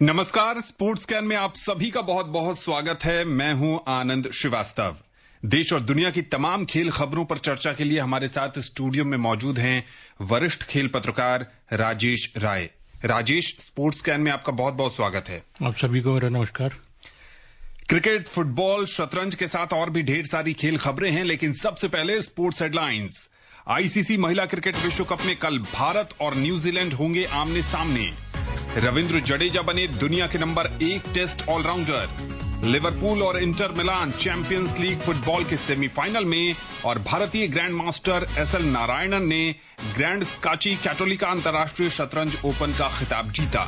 नमस्कार, sports can में आप सभी का बहुत बहुत स्वागत है। मैं हूं आनंद श्रीवास्तव। देश और दुनिया की तमाम खेल खबरों पर चर्चा के लिए हमारे साथ स्टूडियो में मौजूद हैं वरिष्ठ खेल पत्रकार राजेश राय। राजेश, स्पोर्ट्स कैन में आपका बहुत बहुत स्वागत है। आप सभी को मेरा नमस्कार। क्रिकेट, फुटबॉल, शतरंज के साथ और भी ढेर सारी खेल खबरें हैं, लेकिन सबसे पहले स्पोर्ट्स हेडलाइंस। आईसीसी महिला क्रिकेट विश्व कप में कल भारत और न्यूजीलैंड होंगे आमने सामने। रविंद्र जडेजा बने दुनिया के नंबर 1 टेस्ट ऑलराउंडर। लिवरपूल और Inter Milan champions league football के सेमीफाइनल में और भारतीय ग्रैंड मास्टर एसएल नारायणन ने ग्रैंड स्काची कैटोलिका अंतर्राष्ट्रीय शतरंज ओपन का खिताब जीता।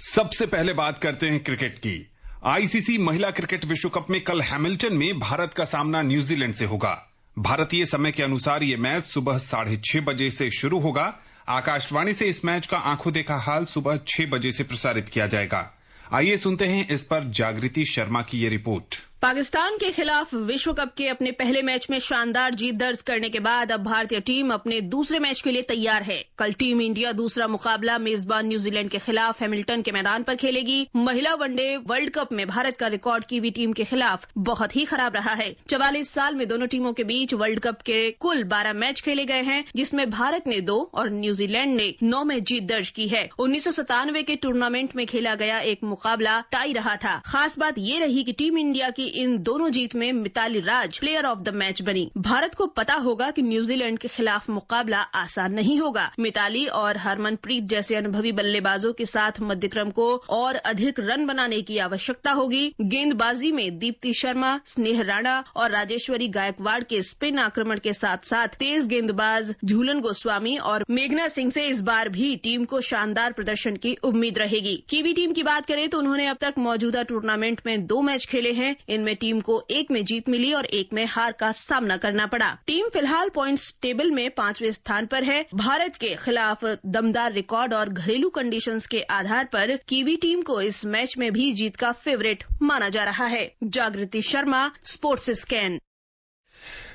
सबसे पहले बात करते हैं क्रिकेट की। आईसीसी महिला क्रिकेट विश्व कप में कल हैमिल्टन में भारत का सामना न्यूजीलैंड से होगा। भारतीय समय के अनुसार यह मैच सुबह 6:30 बजे से शुरू होगा। आकाशवाणी से इस मैच का आंखों देखा हाल सुबह 6 बजे से प्रसारित किया जाएगा। आइए सुनते हैं इस पर जागृति शर्मा की ये रिपोर्ट। पाकिस्तान के खिलाफ विश्व कप के अपने पहले मैच में शानदार जीत दर्ज करने के बाद अब भारतीय टीम अपने दूसरे मैच के लिए तैयार है। कल टीम इंडिया दूसरा मुकाबला मेजबान न्यूजीलैंड के खिलाफ हैमिल्टन के मैदान पर खेलेगी। महिला वनडे वर्ल्ड कप में भारत का रिकॉर्ड कीवी टीम के खिलाफ बहुत ही खराब रहा है। 44 साल में दोनों टीमों के बीच वर्ल्ड कप के कुल 12 मैच खेले गए हैं, जिसमें भारत ने 2 और न्यूजीलैंड ने 9 में जीत दर्ज की है। 1997 के टूर्नामेंट में खेला गया एक मुकाबला टाई रहा था। खास बात ये रही कि टीम इंडिया की इन दोनों जीत में मिताली राज प्लेयर ऑफ द मैच बनी। भारत को पता होगा कि न्यूजीलैंड के खिलाफ मुकाबला आसान नहीं होगा। मिताली और हरमनप्रीत जैसे अनुभवी बल्लेबाजों के साथ मध्यक्रम को और अधिक रन बनाने की आवश्यकता होगी। गेंदबाजी में दीप्ति शर्मा, स्नेह राणा और राजेश्वरी गायकवाड़ के स्पिन आक्रमण के साथ साथ तेज गेंदबाज झूलन गोस्वामी और मेघना सिंह से इस बार भी टीम को शानदार प्रदर्शन की उम्मीद रहेगी। कीवी टीम की बात करें तो उन्होंने अब तक मौजूदा टूर्नामेंट में 2 मैच खेले हैं। इनमें टीम को 1 में जीत मिली और 1 में हार का सामना करना पड़ा। टीम फिलहाल पॉइंट्स टेबल में 5वें स्थान पर है। भारत के खिलाफ दमदार रिकॉर्ड और घरेलू कंडीशंस के आधार पर कीवी टीम को इस मैच में भी जीत का फेवरेट माना जा रहा है। जागृति Sharma, sports scan.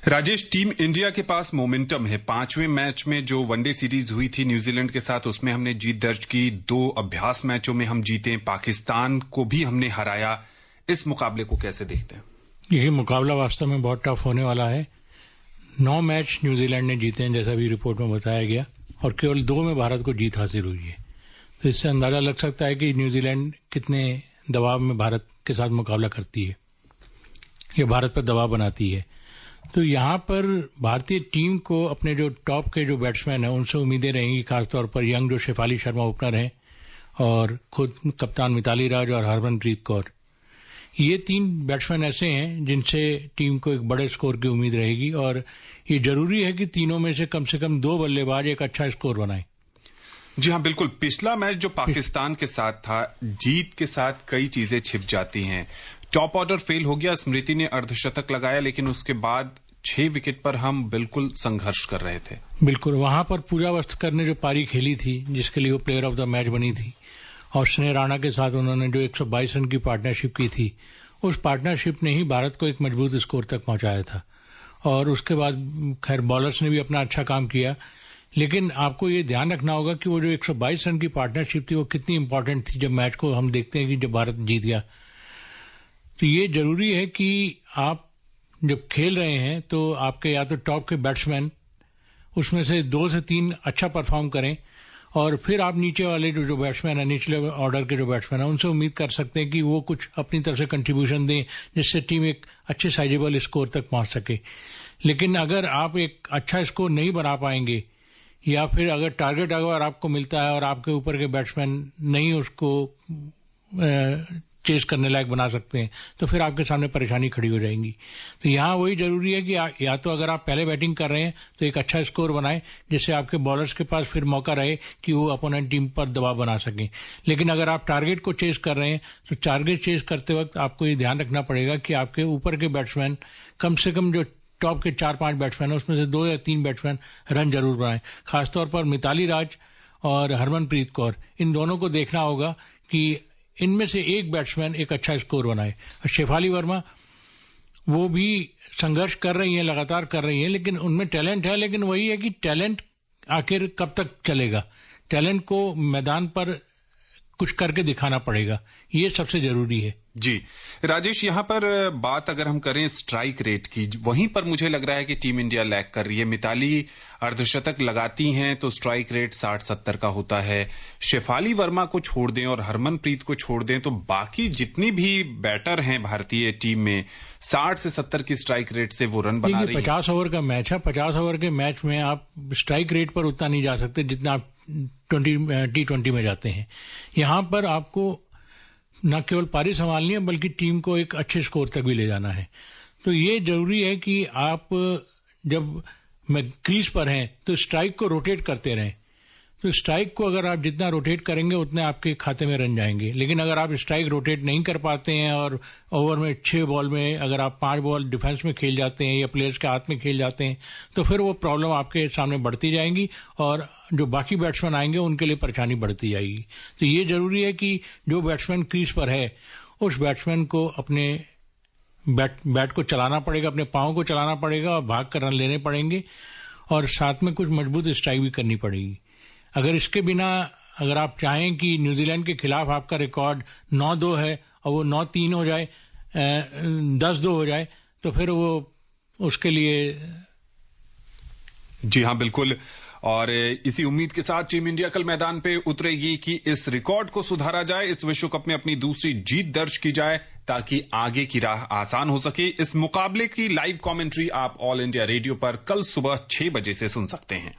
Rajesh, team India के पास मोमेंटम है। 5वें मैच में जो वनडे सीरीज हुई थी न्यूजीलैंड के साथ, उसमें हमने जीत दर्ज की। 2 अभ्यास मैचों में हम जीते, पाकिस्तान को भी हमने हराया। इस मुकाबले को कैसे देखते हैं? यही मुकाबला वास्तव में बहुत टफ होने वाला है। 9 मैच न्यूजीलैंड ने जीते हैं, जैसा भी रिपोर्ट में बताया गया, और केवल 2 में भारत को जीत हासिल हुई है। तो इससे अंदाजा लग सकता है कि न्यूजीलैंड कितने दबाव में भारत के साथ मुकाबला करती है या भारत पर दबाव बनाती है। तो यहाँ पर भारतीय टीम को अपने जो टॉप के जो बैट्समैन हैं उनसे उम्मीदें रहेंगी, खासतौर पर यंग जो शेफाली शर्मा ओपनर हैं और खुद कप्तान मिताली राज और हरमनप्रीत कौर। ये 3 बैट्समैन ऐसे हैं जिनसे टीम को एक बड़े स्कोर की उम्मीद रहेगी और ये जरूरी है कि तीनों में से कम 2 बल्लेबाज एक अच्छा स्कोर बनाएं। जी हाँ, बिल्कुल। पिछला मैच जो पाकिस्तान के साथ था, जीत के साथ कई चीजें छिप जाती हैं। टॉप ऑर्डर फेल हो गया, स्मृति ने अर्धशतक लगाया, लेकिन उसके बाद 6 विकेट पर हम बिल्कुल संघर्ष कर रहे थे। बिल्कुल, वहां पर पूजा वस्त्रकर ने जो पारी खेली थी, जिसके लिए वो प्लेयर ऑफ द मैच बनी थी, और स्नेह राणा के साथ उन्होंने जो 122 रन की पार्टनरशिप की थी, उस पार्टनरशिप ने ही भारत को एक मजबूत स्कोर तक पहुंचाया था। और उसके बाद खैर बॉलर्स ने भी अपना अच्छा काम किया, लेकिन आपको ये ध्यान रखना होगा कि वो जो 122 रन की पार्टनरशिप थी वो कितनी इंपॉर्टेंट थी। जब मैच को हम देखते हैं कि जब भारत जीत गया, तो ये जरूरी है कि आप जब खेल रहे हैं तो आपके या तो टॉप के बैट्समैन उसमें से 2 से 3 अच्छा परफॉर्म करें, और फिर आप नीचे वाले जो बैट्समैन है, निचले ऑर्डर के जो बैट्समैन है, उनसे उम्मीद कर सकते हैं कि वो कुछ अपनी तरफ से कंट्रीब्यूशन दें, जिससे टीम एक अच्छे साइजेबल स्कोर तक पहुंच सके। लेकिन अगर आप एक अच्छा स्कोर नहीं बना पाएंगे, या फिर अगर टारगेट अगर आपको मिलता है और आपके ऊपर के बैट्समैन नहीं उसको चेस करने लायक बना सकते हैं, तो फिर आपके सामने परेशानी खड़ी हो जाएगी। तो यहाँ वही जरूरी है कि या तो अगर आप पहले बैटिंग कर रहे हैं तो एक अच्छा स्कोर बनाएं, जिससे आपके बॉलर्स के पास फिर मौका रहे कि वो अपोनेंट टीम पर दबाव बना सकें। लेकिन अगर आप टारगेट को चेस कर रहे हैं तो टारगेट चेस करते वक्त आपको ये ध्यान रखना पड़ेगा कि आपके ऊपर के बैट्समैन कम से कम जो टॉप के 4-5 बैट्समैन है उसमें से 2 या 3 बैट्समैन रन जरूर बनाएं। खासतौर पर मिताली राज और हरमनप्रीत कौर, इन दोनों को देखना होगा कि इनमें से एक बैट्समैन एक अच्छा स्कोर बनाए। शेफाली वर्मा वो भी संघर्ष कर रही हैं, लगातार कर रही हैं, लेकिन उनमें टैलेंट है। लेकिन वही है कि टैलेंट आखिर कब तक चलेगा? टैलेंट को मैदान पर कुछ करके दिखाना पड़ेगा, ये सबसे जरूरी है। जी राजेश, यहाँ पर बात अगर हम करें स्ट्राइक रेट की, वहीं पर मुझे लग रहा है कि टीम इंडिया लैग कर रही है। मिताली अर्धशतक लगाती हैं तो स्ट्राइक रेट 60-70 का होता है। शेफाली वर्मा को छोड़ दें और हरमनप्रीत को छोड़ दें तो बाकी जितनी भी बैटर हैं भारतीय टीम में 60 से 70 की स्ट्राइक रेट से वो रन बना रही है। 50 ओवर का मैच है, 50 ओवर के मैच में आप स्ट्राइक रेट पर उतना नहीं जा सकते जितना आप T20 में जाते हैं। यहां पर आपको न केवल पारी संभालनी है बल्कि टीम को एक अच्छे स्कोर तक भी ले जाना है। तो ये जरूरी है कि आप जब क्रीज पर हैं तो स्ट्राइक को रोटेट करते रहें। तो स्ट्राइक को अगर आप जितना रोटेट करेंगे उतने आपके खाते में रन जाएंगे। लेकिन अगर आप स्ट्राइक रोटेट नहीं कर पाते हैं और ओवर में 6 बॉल में अगर आप 5 बॉल डिफेंस में खेल जाते हैं या प्लेयर्स के हाथ में खेल जाते हैं तो फिर वो प्रॉब्लम आपके सामने बढ़ती जाएंगी और जो बाकी बैट्समैन आएंगे उनके लिए परेशानी बढ़ती जाएगी। तो ये जरूरी है कि जो बैट्समैन क्रीज पर है उस बैट्समैन को अपने बैट को चलाना पड़ेगा, अपने पांव को चलाना पड़ेगा और भाग कर रन लेने पड़ेंगे और साथ में कुछ मजबूत स्ट्राइक भी करनी पड़ेगी। अगर इसके बिना अगर आप चाहें कि न्यूजीलैंड के खिलाफ आपका रिकॉर्ड 9-2 है और वो 9-3 हो जाए, 10-2 हो जाए, तो फिर वो उसके लिए। जी हाँ, बिल्कुल। और इसी उम्मीद के साथ टीम इंडिया कल मैदान पे उतरेगी कि इस रिकॉर्ड को सुधारा जाए, इस विश्व कप में अपनी दूसरी जीत दर्ज की जाए ताकि आगे की राह आसान हो सके। इस मुकाबले की लाइव कमेंट्री आप ऑल इंडिया रेडियो पर कल सुबह 6 बजे से सुन सकते हैं।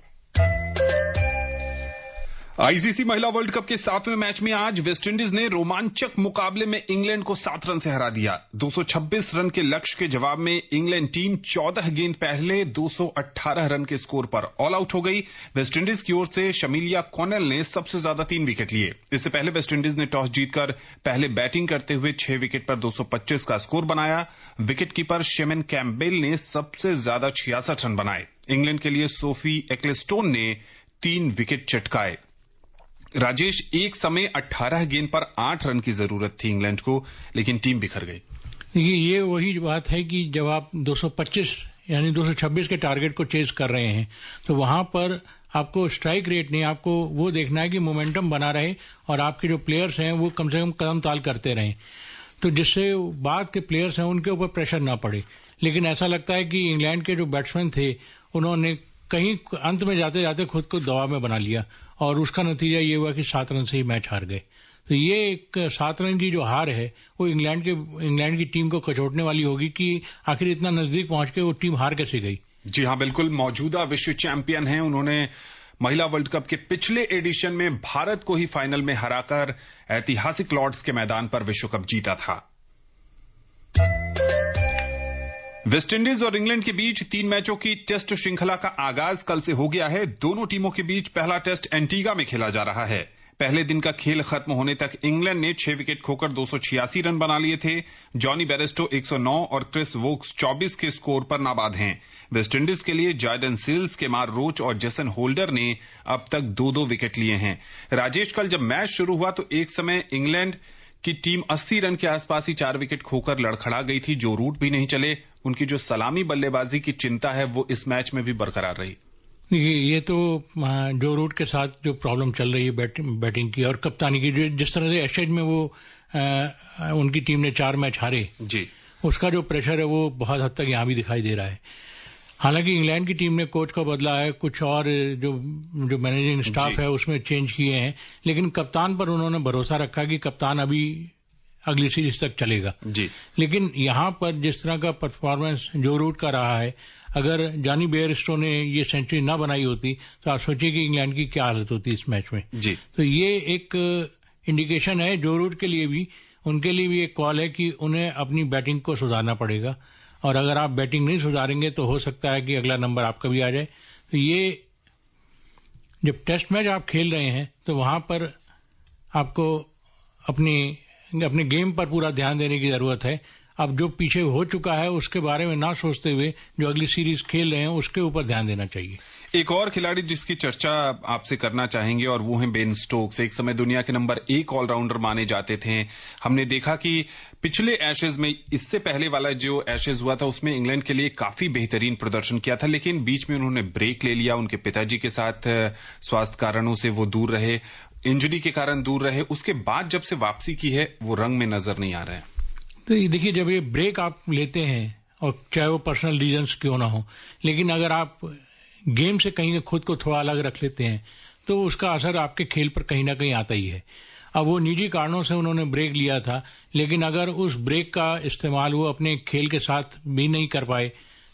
आईसीसी महिला वर्ल्ड कप के 7वें मैच में आज वेस्टइंडीज ने रोमांचक मुकाबले में इंग्लैंड को 7 रन से हरा दिया। 226 रन के लक्ष्य के जवाब में इंग्लैंड टीम 14 गेंद पहले 218 रन के स्कोर पर ऑल आउट हो गई। वेस्टइंडीज की ओर से शमीलिया कॉनेल ने सबसे ज्यादा 3 विकेट लिए। इससे पहले वेस्टइंडीज ने टॉस जीतकर पहले बैटिंग करते हुए 6 विकेट पर 225 का स्कोर बनाया। विकेटकीपर शेमन कैम्पबेल ने सबसे ज्यादा 66 रन बनाए। इंग्लैंड के लिए सोफी एक्लेस्टोन ने 3 विकेट चटकाए। राजेश, एक समय 18 गेंद पर 8 रन की जरूरत थी इंग्लैंड को, लेकिन टीम बिखर गई। देखिए, ये वही बात है कि जब आप 225 यानी 226 के टारगेट को चेज कर रहे हैं तो वहां पर आपको स्ट्राइक रेट नहीं, आपको वो देखना है कि मोमेंटम बना रहे और आपके जो प्लेयर्स हैं वो कम से कम कदम ताल करते रहें, तो जिससे बाद के प्लेयर्स हैं उनके ऊपर प्रेशर ना पड़े। लेकिन ऐसा लगता है कि इंग्लैंड के जो बैट्समैन थे उन्होंने कहीं अंत में जाते जाते खुद को दबाव में बना लिया और उसका नतीजा ये हुआ कि 7 रन से ही मैच हार गए। तो ये एक 7 रन की जो हार है वो इंग्लैंड की टीम को कचोटने वाली होगी कि आखिर इतना नजदीक पहुंच के वो टीम हार कैसे गई। जी हाँ, बिल्कुल। मौजूदा विश्व चैंपियन हैं, उन्होंने महिला वर्ल्ड कप के पिछले एडिशन में भारत को ही फाइनल में हराकर ऐतिहासिक लॉर्ड्स के मैदान पर विश्व कप जीता था। वेस्टइंडीज और इंग्लैंड के बीच 3 मैचों की टेस्ट श्रृंखला का आगाज कल से हो गया है। दोनों टीमों के बीच पहला टेस्ट एंटीगा में खेला जा रहा है। पहले दिन का खेल खत्म होने तक इंग्लैंड ने 6 विकेट खोकर 286 रन बना लिए थे। जॉनी बेरेस्टो 109 और क्रिस वोक्स 24 के स्कोर पर नाबाद हैं। वेस्टइंडीज के लिए जायडन सिल्स, केमार रोच और जेसन होल्डर ने अब तक 2-2 विकेट लिए हैं। राजेश, कल जब मैच शुरू हुआ तो एक समय इंग्लैंड की टीम 80 रन के आसपास ही 4 विकेट खोकर लड़खड़ा गई थी। जो रूट भी नहीं चले, उनकी जो सलामी बल्लेबाजी की चिंता है वो इस मैच में भी बरकरार रही। ये तो जो रूट के साथ जो प्रॉब्लम चल रही है बैटिंग की और कप्तानी की, जिस तरह से एशेज में वो उनकी टीम ने 4 मैच हारे जी, उसका जो प्रेशर है वो बहुत हद तक यहां भी दिखाई दे रहा है। हालांकि इंग्लैंड की टीम ने कोच को बदला है, कुछ और जो मैनेजिंग स्टाफ है उसमें चेंज किए हैं, लेकिन कप्तान पर उन्होंने भरोसा रखा कि कप्तान अभी अगली सीरीज तक चलेगा जी। लेकिन यहां पर जिस तरह का परफॉर्मेंस जो रूट का रहा है, अगर जॉनी बेयरस्टो ने ये सेंचुरी ना बनाई होती तो आप सोचिए कि इंग्लैंड की क्या हालत होती इस मैच में जी। तो ये एक इंडिकेशन है जो रूट के लिए भी, उनके लिए भी एक कॉल है कि उन्हें अपनी बैटिंग को सुधारना पड़ेगा और अगर आप बैटिंग नहीं सुधारेंगे तो हो सकता है कि अगला नंबर आपका भी आ जाए। तो ये जब टेस्ट मैच आप खेल रहे हैं तो वहां पर आपको अपने गेम पर पूरा ध्यान देने की जरूरत है। अब जो पीछे हो चुका है उसके बारे में ना सोचते हुए जो अगली सीरीज खेल रहे हैं उसके ऊपर ध्यान देना चाहिए। एक और खिलाड़ी जिसकी चर्चा आपसे करना चाहेंगे और वो हैं बेन स्टोक्स। एक समय दुनिया के नंबर 1 ऑलराउंडर माने जाते थे। हमने देखा कि पिछले एशेज में, इससे पहले वाला जो एशेज हुआ था उसमें इंग्लैंड के लिए काफी बेहतरीन प्रदर्शन किया था, लेकिन बीच में उन्होंने ब्रेक ले लिया। उनके पिताजी के साथ स्वास्थ्य कारणों से वो दूर रहे, इंजरी के कारण दूर रहे। उसके बाद जब से वापसी की है वो रंग में नजर नहीं आ रहा है। तो देखिए, जब ये ब्रेक आप लेते हैं और चाहे वो पर्सनल रीजंस क्यों ना हो, लेकिन अगर आप गेम से कहीं खुद को थोड़ा अलग रख लेते हैं तो उसका असर आपके खेल पर कहीं ना कहीं आता ही है। अब वो निजी कारणों से उन्होंने ब्रेक लिया था, लेकिन अगर उस ब्रेक का इस्तेमाल वो अपने खेल के साथ भी नहीं कर पाए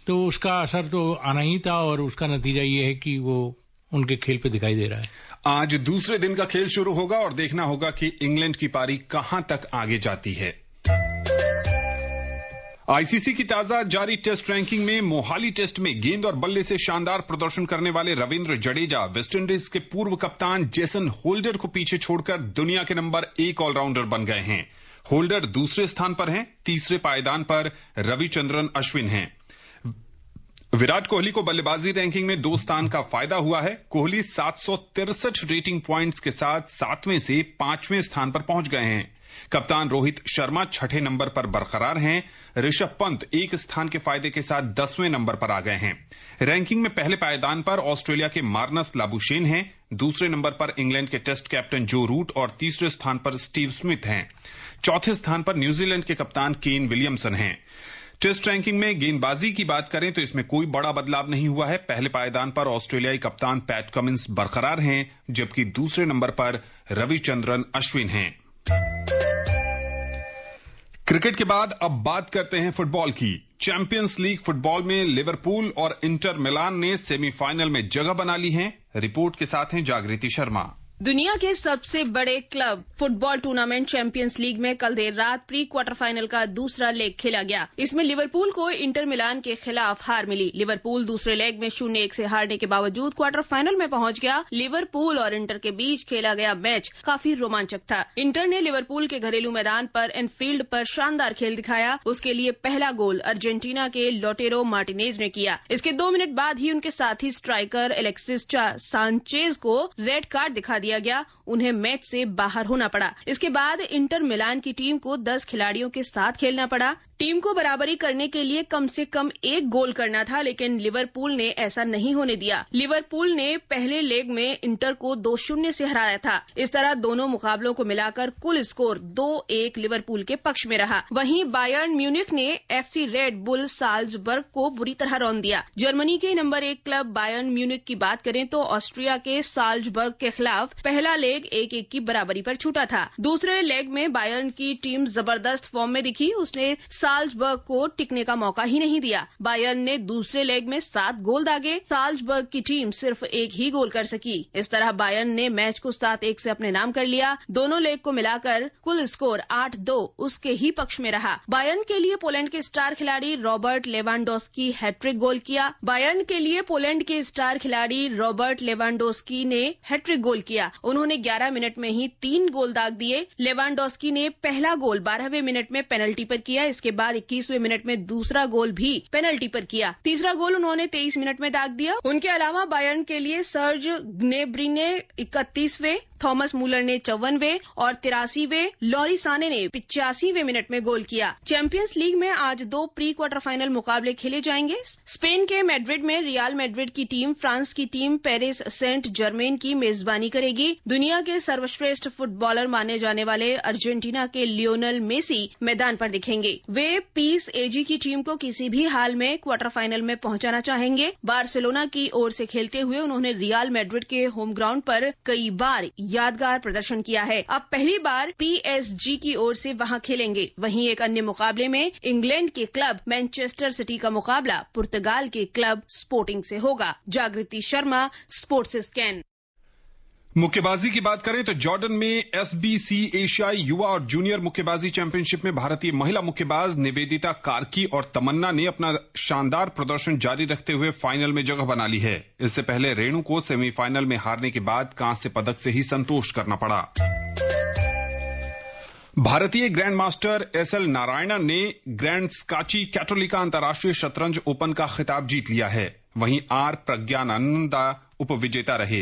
तो उसका असर तो आना ही था, और उसका नतीजा ये है कि वो उनके खेल पे दिखाई दे रहा है। आज दूसरे दिन का खेल शुरू होगा और देखना होगा कि इंग्लैंड की पारी कहां तक आगे जाती है। आईसीसी की ताजा जारी टेस्ट रैंकिंग में मोहाली टेस्ट में गेंद और बल्ले से शानदार प्रदर्शन करने वाले रविंद्र जडेजा वेस्टइंडीज के पूर्व कप्तान जेसन होल्डर को पीछे छोड़कर दुनिया के नंबर 1 ऑलराउंडर बन गए हैं। होल्डर दूसरे स्थान पर हैं, तीसरे पायदान पर रविचंद्रन अश्विन हैं। विराट कोहली को बल्लेबाजी रैंकिंग में 2 स्थान का फायदा हुआ है। कोहली 763 रेटिंग पॉइंट्स के साथ 7वें से 5वें स्थान पर पहुंच गए हैं। कप्तान रोहित शर्मा 6ठे नंबर पर बरकरार हैं। ऋषभ पंत 1 स्थान के फायदे के साथ 10वें नंबर पर आ गए हैं। रैंकिंग में पहले पायदान पर ऑस्ट्रेलिया के मार्नस लाबुशेन हैं। दूसरे नंबर पर इंग्लैंड के टेस्ट कैप्टन जो रूट और तीसरे स्थान पर स्टीव स्मिथ हैं। चौथे स्थान पर न्यूजीलैंड के कप्तान केन विलियमसन हैं। टेस्ट रैंकिंग में गेंदबाजी की बात करें तो इसमें कोई बड़ा बदलाव नहीं हुआ है। पहले पायदान पर ऑस्ट्रेलियाई कप्तान पैट कमिंस बरकरार हैं, जबकि दूसरे नंबर पर रविचंद्रन अश्विन हैं। क्रिकेट के बाद अब बात करते हैं फुटबॉल की। चैंपियंस लीग फुटबॉल में लिवरपूल और इंटर मिलान ने सेमीफाइनल में जगह बना ली है। रिपोर्ट के साथ हैं जागृति शर्मा। दुनिया के सबसे बड़े club football tournament champions league में कल देर रात प्री क्वार्टर फाइनल का दूसरा लेग खेला गया। इसमें लिवरपूल को इंटर मिलान के खिलाफ हार मिली। लिवरपूल दूसरे लेग में 0-1 से हारने के बावजूद क्वार्टर फाइनल में पहुंच गया। लिवरपूल और इंटर के बीच खेला गया मैच काफी रोमांचक था। इंटर ने लिवरपूल के घरेलू मैदान पर एनफील्ड पर शानदार खेल दिखाया। उसके लिए पहला गोल अर्जेंटीना के लोटेरो मार्टिनेज ने किया। इसके 2 मिनट बाद ही उनके साथी स्ट्राइकर एलेक्सिस सांचेज को रेड कार्ड दिखा दिया गया। उन्हें मैच से बाहर होना पड़ा। इसके बाद इंटर मिलान की टीम को 10 खिलाड़ियों के साथ खेलना पड़ा। टीम को बराबरी करने के लिए कम से कम 1 गोल करना था, लेकिन लिवरपूल ने ऐसा नहीं होने दिया। लिवरपूल ने पहले लेग में इंटर को 2-0 से हराया था। इस तरह दोनों मुकाबलों को मिलाकर कुल स्कोर 2-1 लिवरपूल के पक्ष में रहा। वहीं बायर्न म्यूनिख ने एफसी रेड बुल साल्जबर्ग को बुरी तरह रौंद दिया। जर्मनी के नंबर 1 क्लब बायर्न म्यूनिख की बात करें तो ऑस्ट्रिया के साल्जबर्ग के खिलाफ पहला लेग 1-1 की बराबरी पर छूटा था। दूसरे लेग में बायर्न की टीम जबरदस्त फॉर्म में दिखी। उसने साल्जबर्ग को टिकने का मौका ही नहीं दिया। बायर्न ने दूसरे लेग में 7 गोल दागे। साल्जबर्ग की टीम सिर्फ 1 ही गोल कर सकी। इस तरह बायर्न ने मैच को 7-1 से अपने नाम कर लिया। दोनों लेग को मिलाकर कुल स्कोर 8-2 उसके ही पक्ष में रहा। बायर्न के लिए पोलैंड के स्टार खिलाड़ी रॉबर्ट लेवांडोस्की हैट्रिक गोल किया। बायर्न के लिए पोलैंड के स्टार खिलाड़ी रॉबर्ट लेवांडोस्की ने हैट्रिक गोल किया। उन्होंने 11 मिनट में ही 3 गोल दाग दिए। लेवांडोस्की ने पहला गोल 12वें मिनट में पेनल्टी पर किया। इसके बाद 21वें मिनट में दूसरा गोल भी पेनल्टी पर किया। तीसरा गोल उन्होंने 23 मिनट में दाग दिया। उनके अलावा बायर्न के लिए सर्ज ग्नेब्री ने 31वें, थॉमस मुलर ने 54वें और 83वें, लॉरी साने ने 85वें मिनट में गोल किया। चैंपियंस लीग में आज 2 प्री क्वार्टर फाइनल मुकाबले खेले जाएंगे। स्पेन के मैड्रिड में रियल मैड्रिड की टीम फ्रांस की टीम पेरिस सेंट जर्मेन की मेजबानी करेगी। दुनिया के सर्वश्रेष्ठ फुटबॉलर माने जाने वाले अर्जेंटीना के लियोनेल मेसी मैदान पर दिखेंगे। वे पीस एजी की टीम को किसी भी हाल में क्वार्टर फाइनल में पहुंचाना चाहेंगे। बार्सिलोना की ओर से खेलते हुए उन्होंने रियल मैड्रिड के होम ग्राउंड पर कई बार यादगार प्रदर्शन किया है। अब पहली बार पीएसजी की ओर से वहां खेलेंगे। वहीं एक अन्य मुकाबले में इंग्लैंड के क्लब मैनचेस्टर सिटी का मुकाबला पुर्तगाल के क्लब स्पोर्टिंग से होगा। जागृति शर्मा, स्पोर्ट्स स्कैन। मुक्केबाजी की बात करें तो जॉर्डन में एसबीसी एशियाई युवा और जूनियर मुक्केबाजी चैंपियनशिप में भारतीय महिला मुक्केबाज निवेदिता कार्की और तमन्ना ने अपना शानदार प्रदर्शन जारी रखते हुए फाइनल में जगह बना ली है। इससे पहले रेणु को सेमीफाइनल में हारने के बाद कांस्य पदक से ही संतोष करना पड़ा। भारतीय ग्रैंड मास्टर एसएल नारायणन ने ग्रैंड स्काची कैटोलिका अंतर्राष्ट्रीय शतरंज ओपन का खिताब जीत लिया है। वहीं आर प्रज्ञानंदा उपविजेता रहे।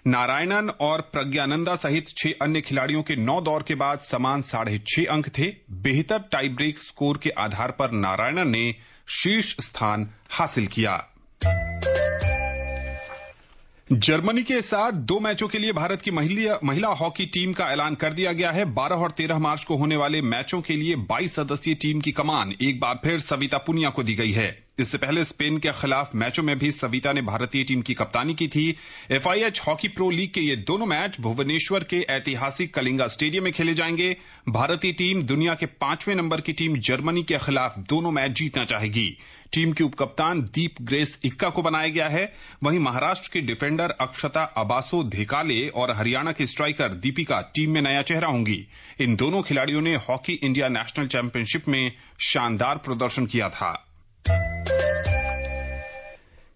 नारायणन और प्रज्ञानंदा सहित 6 अन्य खिलाड़ियों के 9 दौर के बाद समान 6.5 अंक थे। बेहतर टाई ब्रेक स्कोर के आधार पर नारायणन ने शीर्ष स्थान हासिल किया। जर्मनी के साथ 2 मैचों के लिए भारत की महिला हॉकी टीम का ऐलान कर दिया गया है। 12 और 13 मार्च को होने वाले मैचों के लिए 22 सदस्यीय टीम की कमान एक बार फिर सविता पुनिया को दी गई है। इससे पहले स्पेन के खिलाफ मैचों में भी सविता ने भारतीय टीम की कप्तानी की थी। FIH हॉकी प्रो लीग के ये दोनों मैच भुवनेश्वर के ऐतिहासिक कलिंगा स्टेडियम में खेले जाएंगे। भारतीय टीम दुनिया के 5वें नंबर की टीम जर्मनी के खिलाफ दोनों मैच जीतना चाहेगी। टीम की उपकप्तान दीप ग्रेस इक्का को बनाया गया है। वहीं महाराष्ट्र की डिफेंडर अक्षता अबासो धेकाले और हरियाणा की स्ट्राइकर दीपिका टीम में नया चेहरा होंगी। इन दोनों खिलाड़ियों ने हॉकी इंडिया नेशनल चैंपियनशिप में शानदार प्रदर्शन किया था।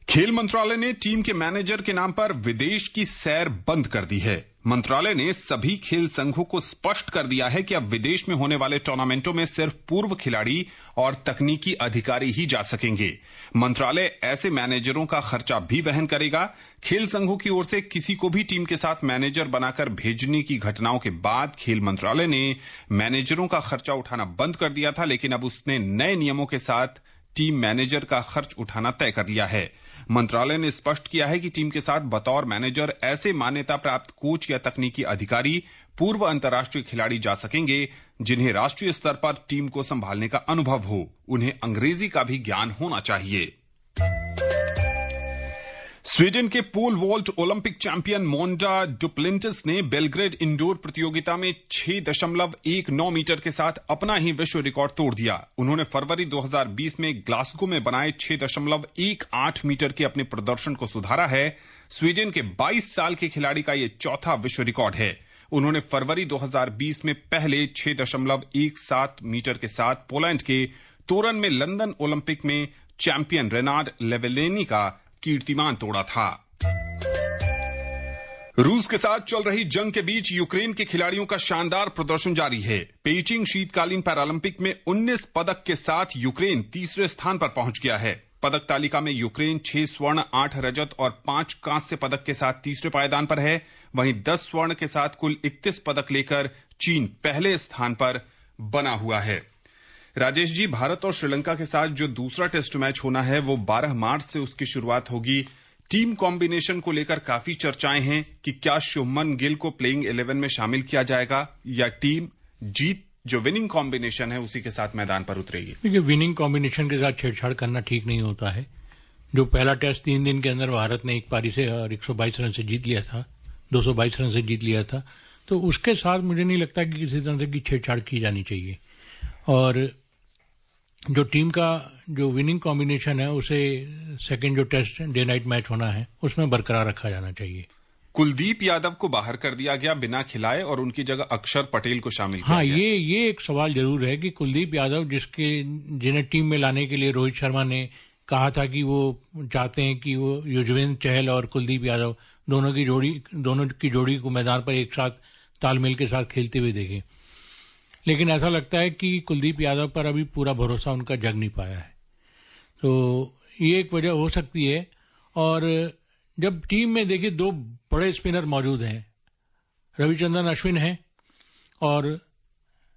खेल मंत्रालय ने टीम के मैनेजर के नाम पर विदेश की सैर बंद कर दी है। मंत्रालय ने सभी खेल संघों को स्पष्ट कर दिया है कि अब विदेश में होने वाले टूर्नामेंटों में सिर्फ पूर्व खिलाड़ी और तकनीकी अधिकारी ही जा सकेंगे। मंत्रालय ऐसे मैनेजरों का खर्चा भी वहन करेगा। खेल संघों की ओर से किसी को भी टीम के साथ मैनेजर बनाकर भेजने की घटनाओं के बाद खेल मंत्रालय ने मैनेजरों का खर्चा उठाना बंद कर दिया था, लेकिन अब उसने नए नियमों के साथ टीम मैनेजर का खर्च उठाना तय कर लिया है। मंत्रालय ने स्पष्ट किया है कि टीम के साथ बतौर मैनेजर ऐसे मान्यता प्राप्त कोच या तकनीकी अधिकारी पूर्व अंतर्राष्ट्रीय खिलाड़ी जा सकेंगे जिन्हें राष्ट्रीय स्तर पर टीम को संभालने का अनुभव हो। उन्हें अंग्रेजी का भी ज्ञान होना चाहिए। स्वीडन के पोल वॉल्ट ओलंपिक चैंपियन मोंडा डुप्लिंटिस ने बेलग्रेड इंडोर प्रतियोगिता में 6.19 मीटर के साथ अपना ही विश्व रिकॉर्ड तोड़ दिया। उन्होंने फरवरी 2020 में ग्लासगो में बनाए 6.18 मीटर के अपने प्रदर्शन को सुधारा है। स्वीडन के 22 साल के खिलाड़ी का यह चौथा विश्व रिकॉर्ड है। उन्होंने फरवरी 2020 में पहले 6.17 मीटर के साथ पोलैंड के तोरन में लंदन ओलंपिक में चैंपियन रेनार्ड लेवेलेनी का कीर्तिमान तोड़ा था। रूस के साथ चल रही जंग के बीच यूक्रेन के खिलाड़ियों का शानदार प्रदर्शन जारी है। पेइचिंग शीतकालीन पैरालंपिक में 19 पदक के साथ यूक्रेन तीसरे स्थान पर पहुंच गया है। पदक तालिका में यूक्रेन 6 स्वर्ण, 8 रजत और 5 कांस्य पदक के साथ तीसरे पायदान पर है। वहीं 10 स्वर्ण के साथ कुल 31 पदक लेकर चीन पहले स्थान पर बना हुआ है। राजेश जी, भारत और श्रीलंका के साथ जो दूसरा टेस्ट मैच होना है वो 12 मार्च से उसकी शुरुआत होगी। टीम कॉम्बिनेशन को लेकर काफी चर्चाएं हैं कि क्या शुभमन गिल को प्लेइंग 11 में शामिल किया जाएगा या टीम जीत जो विनिंग कॉम्बिनेशन है उसी के साथ मैदान पर उतरेगी। देखिए, विनिंग कॉम्बिनेशन के साथ छेड़छाड़ करना ठीक नहीं होता है। जो पहला टेस्ट 3 दिन के अंदर भारत ने एक पारी से और 122 रन से जीत लिया था, 222 रन से जीत लिया था, तो उसके साथ मुझे नहीं लगता कि किसी तरह की छेड़छाड़ की जानी चाहिए। और जो टीम का जो विनिंग कॉम्बिनेशन है उसे सेकंड जो टेस्ट डे नाइट मैच होना है उसमें बरकरार रखा जाना चाहिए। कुलदीप यादव को बाहर कर दिया गया बिना खिलाए और उनकी जगह अक्षर पटेल को शामिल किया गया। ये एक सवाल जरूर है कि कुलदीप यादव जिन्हें टीम में लाने के लिए रोहित शर्मा ने कहा था कि वो चाहते हैं कि वो युजवेंद्र चहल और कुलदीप यादव दोनों की जोड़ी को मैदान पर एक साथ तालमेल के साथ खेलते हुए देखें, लेकिन ऐसा लगता है कि कुलदीप यादव पर अभी पूरा भरोसा उनका जग नहीं पाया है। तो ये एक वजह हो सकती है। और जब टीम में देखिए 2 बड़े स्पिनर मौजूद हैं, रविचंद्रन अश्विन है और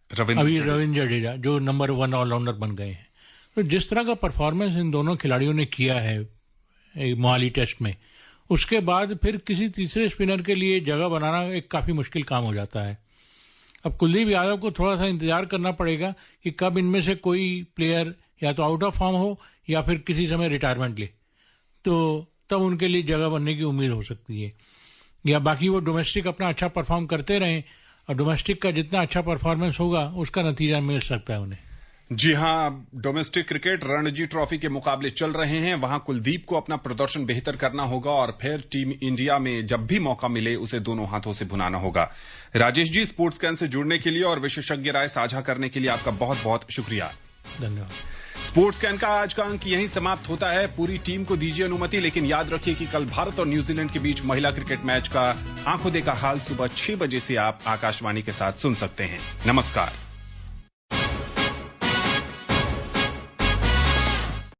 रविंद्र जडेजा जो नंबर 1 ऑलराउंडर बन गए हैं, तो जिस तरह का परफॉर्मेंस इन दोनों खिलाड़ियों ने किया है मोहाली टेस्ट में, उसके बाद फिर किसी तीसरे स्पिनर के लिए जगह बनाना एक काफी मुश्किल काम हो जाता है। अब कुलदीप यादव को थोड़ा सा इंतजार करना पड़ेगा कि कब इनमें से कोई प्लेयर या तो आउट ऑफ फॉर्म हो या फिर किसी समय रिटायरमेंट ले, तो तब उनके लिए जगह बनने की उम्मीद हो सकती है। या बाकी वो डोमेस्टिक अपना अच्छा परफॉर्म करते रहें और डोमेस्टिक का जितना अच्छा परफॉर्मेंस होगा उसका नतीजा मिल सकता है उन्हें। जी हां, डोमेस्टिक क्रिकेट रणजी ट्रॉफी के मुकाबले चल रहे हैं। वहां कुलदीप को अपना प्रदर्शन बेहतर करना होगा और फिर टीम इंडिया में जब भी मौका मिले उसे दोनों हाथों से भुनाना होगा। Rajesh ji, sports can say जुड़ने के लिए और विशेषज्ञ राय साझा करने के लिए आपका बहुत बहुत शुक्रिया। धन्यवाद। स्पोर्ट्स कैन का आज का अंक यहीं समाप्त होता है। पूरी टीम को दीजिए अनुमति, लेकिन याद रखिए कि कल भारत और न्यूजीलैंड के बीच महिला क्रिकेट मैच का आंखों देखा हाल सुबह 6 बजे से आप आकाशवाणी के साथ सुन सकते हैं। नमस्कार।